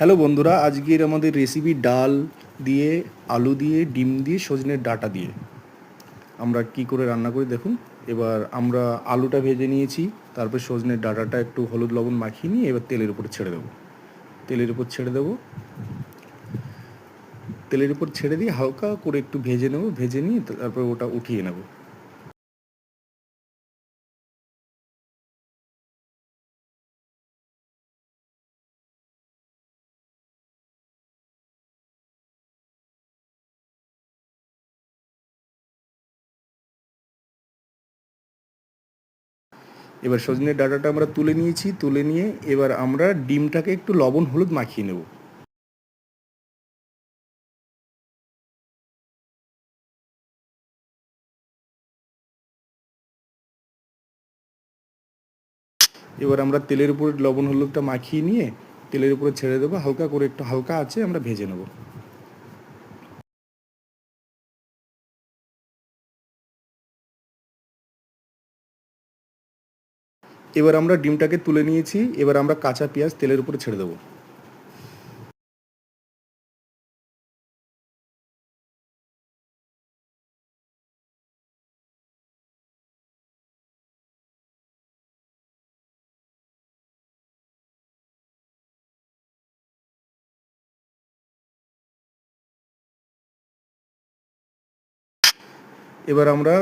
Hello বন্ধুরা, আজকের আমাদের রেসিপি ডাল দিয়ে, আলু দিয়ে, ডিম দিয়ে, সজনের ডাঁটা দিয়ে আমরা কি করে রান্না করি দেখুন। এবার আমরা আলুটা ভেজে নিয়েছি, তারপর সজনের ডাঁটাটা একটু হলুদ লবণ মাখিয়ে নিয়ে এবার তেলের উপরে ছেড়ে দেবো। তেলের উপর ছেড়ে দেবো, তেলের উপর ছেড়ে দিয়ে হালকা করে একটু ভেজে নেবো, ভেজে নিয়ে তারপর ওটা উঠিয়ে নেবো। এবার সজনের ডাঁটাটা আমরা তুলে নিয়েছি, তুলে নিয়ে এবার আমরা ডিমটাকে একটু লবণ হলুদ মাখিয়ে নেব। এবার আমরা তেলের উপর লবণ হলুদটা মাখিয়ে নিয়ে তেলের উপরে ছেড়ে দেবো, হালকা করে একটু হালকা আছে আমরা ভেজে নেব। এবার আমরা ডিমটাকে তুলে নিয়েছি, এবার আমরা কাঁচা পেঁয়াজ তেলের উপরে ছেড়ে দেবো। এবার আমরা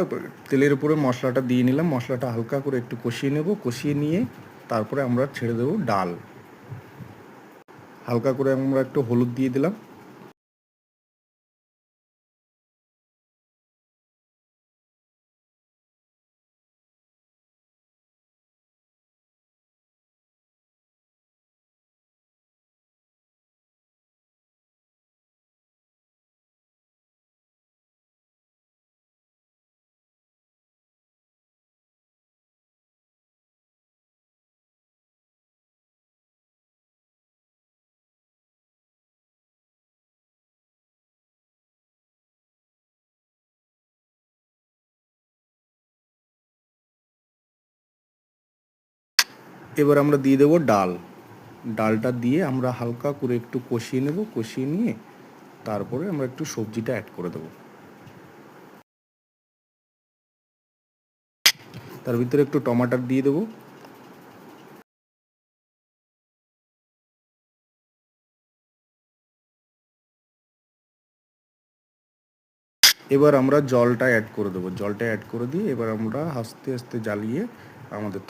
তেলের উপরে মশলাটা দিয়ে নিলাম, মশলাটা হালকা করে একটু কষিয়ে নেব, কষিয়ে নিয়ে তারপরে আমরা ছেড়ে দেবো ডাল। হালকা করে আমরা একটু হলুদ দিয়ে দিলাম। এবার আমরা দিয়ে দেবো ডাল। ডালটা দিয়ে আমরা হালকা করে একটু কষিয়ে নেব, কষিয়ে নিয়ে তারপরে আমরা একটু সবজিটা অ্যাড করে দেবো। তার ভিতরে একটু টমাটার দিয়ে দেবো। এবার আমরা জলটা অ্যাড করে দেবো, জলটা অ্যাড করে দিয়ে এবার আমরা আস্তে আস্তে জ্বালিয়ে আমাদের